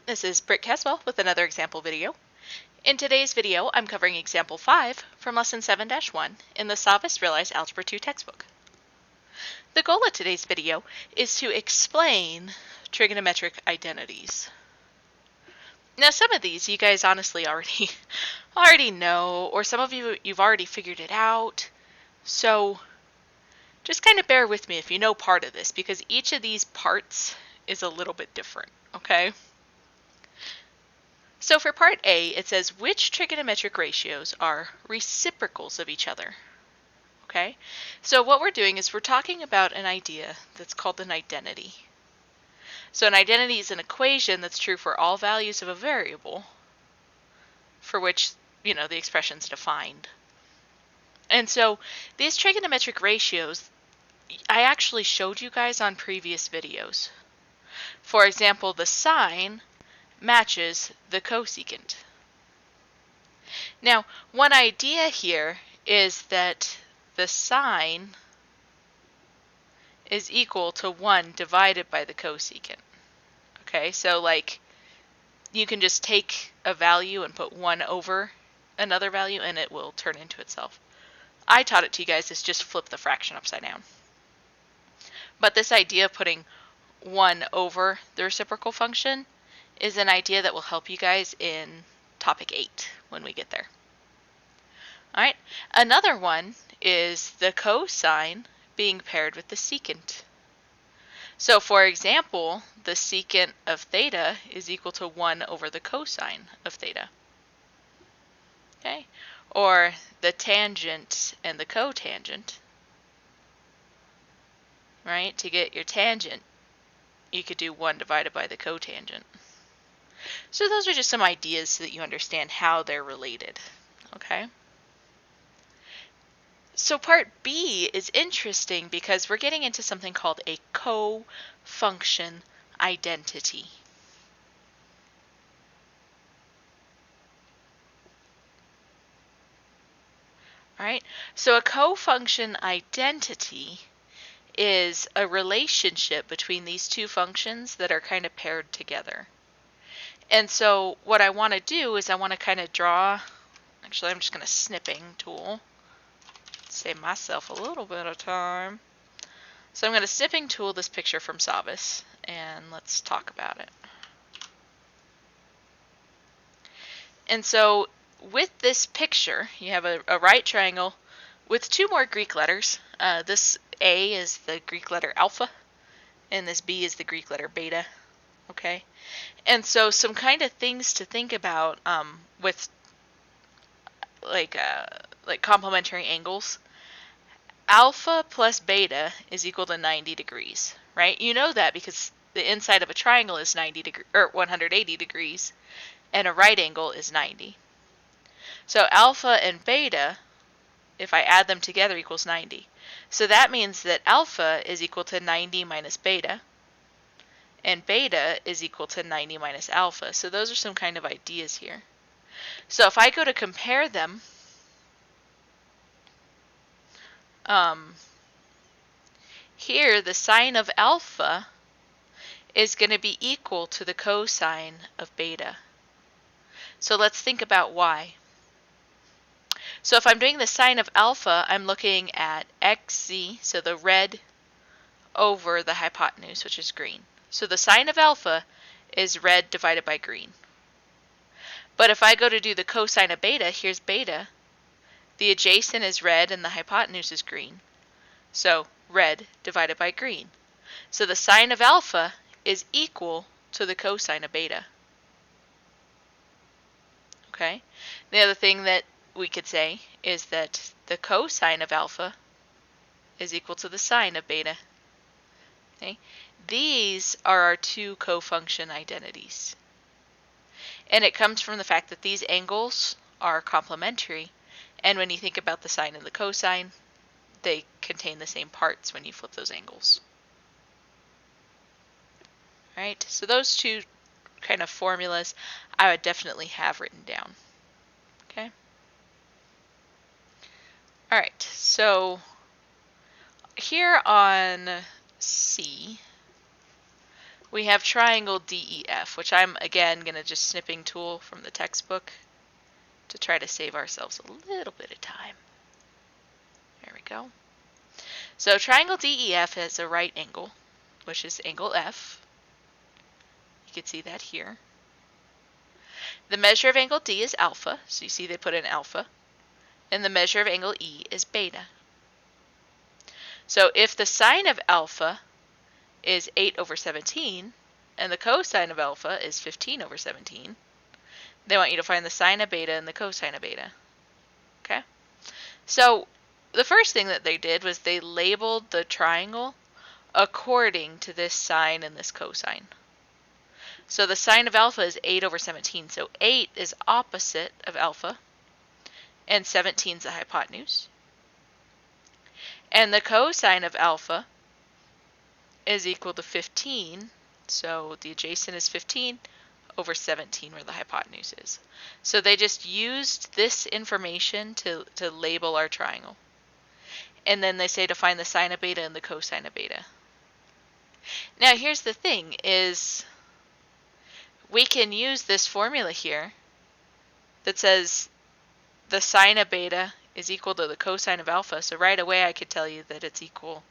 this is Britt Caswell with another example video. In today's video, I'm covering example 5 from lesson 7-1 in the SavvasRealize Algebra 2 textbook. The goal of today's video is to explain trigonometric identities. Now, some of these you guys honestly already know, or some of you've already figured it out. So just kind of bear with me if you know part of this, because each of these parts is a little bit different, okay? So for part A, it says which trigonometric ratios are reciprocals of each other. Okay, so what we're doing is we're talking about an idea that's called an identity. So an identity is an equation that's true for all values of a variable for which, the expression's defined. And so these trigonometric ratios, I actually showed you guys on previous videos. For example, the sine matches the cosecant. Now, one idea here is that the sine is equal to 1 divided by the cosecant. Okay, so like you can just take a value and put 1 over another value and it will turn into itself. I taught it to you guys as just flip the fraction upside down. But this idea of putting 1 over the reciprocal function is an idea that will help you guys in topic 8 when we get there. All right, another one is the cosine being paired with the secant. So for example, the secant of theta is equal to 1 over the cosine of theta. Okay, or the tangent and the cotangent. Right, to get your tangent, you could do 1 divided by the cotangent. So those are just some ideas so that you understand how they're related, okay? So part B is interesting because we're getting into something called a cofunction identity. All right, so a cofunction identity is a relationship between these two functions that are kind of paired together. And so what I want to do is I want to kind of draw, actually I'm just going to snipping tool, save myself a little bit of time. So I'm going to snipping tool this picture from Savvas and let's talk about it. And so with this picture, you have a right triangle with 2 more Greek letters. This A is the Greek letter alpha and this B is the Greek letter beta. Okay, and so some kind of things to think about with like complementary angles. Alpha plus beta is equal to 90 degrees, right? You know that because the inside of a triangle is 180 degrees, and a right angle is 90. So alpha and beta, if I add them together, equals 90. So that means that alpha is equal to 90 minus beta, and beta is equal to 90 minus alpha. So those are some kind of ideas here. So if I go to compare them, here the sine of alpha is going to be equal to the cosine of beta. So let's think about why. So if I'm doing the sine of alpha, I'm looking at xz, so the red over the hypotenuse, which is green. So the sine of alpha is red divided by green. But if I go to do the cosine of beta, here's beta. The adjacent is red and the hypotenuse is green. So red divided by green. So the sine of alpha is equal to the cosine of beta. Okay? The other thing that we could say is that the cosine of alpha is equal to the sine of beta. Okay? These are our 2 cofunction identities. And it comes from the fact that these angles are complementary, and when you think about the sine and the cosine, they contain the same parts when you flip those angles. All right, so those 2 kind of formulas I would definitely have written down. Okay. All right, so here on C, we have triangle DEF, which I'm, again, going to just snipping tool from the textbook to try to save ourselves a little bit of time. There we go. So triangle DEF has a right angle, which is angle F. You can see that here. The measure of angle D is alpha, so you see they put in alpha. And the measure of angle E is beta. So if the sine of alpha is 8/17, and the cosine of alpha is 15/17, they want you to find the sine of beta and the cosine of beta. Okay? So the first thing that they did was they labeled the triangle according to this sine and this cosine. So the sine of alpha is 8/17, so 8 is opposite of alpha, and 17 is the hypotenuse. And the cosine of alpha is equal to 15, so the adjacent is 15/17 where the hypotenuse is. So they just used this information to label our triangle. And then they say to find the sine of beta and the cosine of beta. Now here's the thing is we can use this formula here that says the sine of beta is equal to the cosine of alpha. So right away I could tell you that it's equal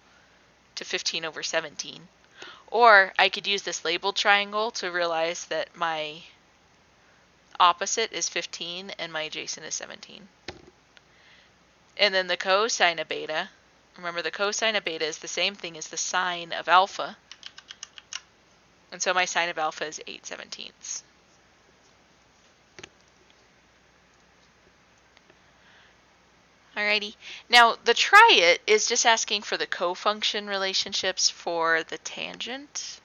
to 15/17. Or I could use this labeled triangle to realize that my opposite is 15 and my adjacent is 17. And then the cosine of beta, remember the cosine of beta is the same thing as the sine of alpha. And so my sine of alpha is 8/17. Alrighty. Now the try it is just asking for the cofunction relationships for the tangent.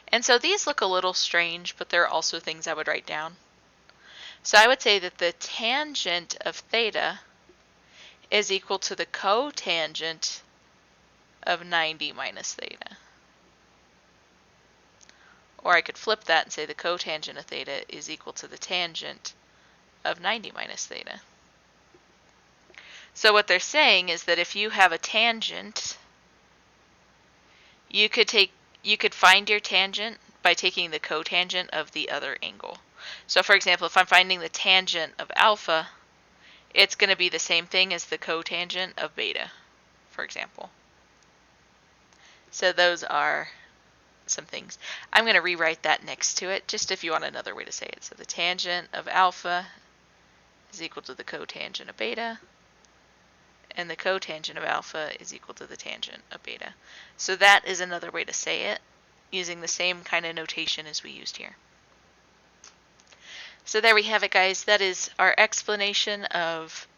And so these look a little strange, but they're also things I would write down. So I would say that the tangent of theta is equal to the cotangent of 90 minus theta. Or I could flip that and say the cotangent of theta is equal to the tangent of 90 minus theta. So what they're saying is that if you have a tangent, you could find your tangent by taking the cotangent of the other angle. So for example, if I'm finding the tangent of alpha, it's going to be the same thing as the cotangent of beta, for example. So those are some things. I'm going to rewrite that next to it, just if you want another way to say it. So the tangent of alpha is equal to the cotangent of beta, and the cotangent of alpha is equal to the tangent of beta. So that is another way to say it, using the same kind of notation as we used here. So there we have it, guys. That is our explanation of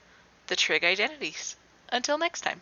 the trig identities. Until next time.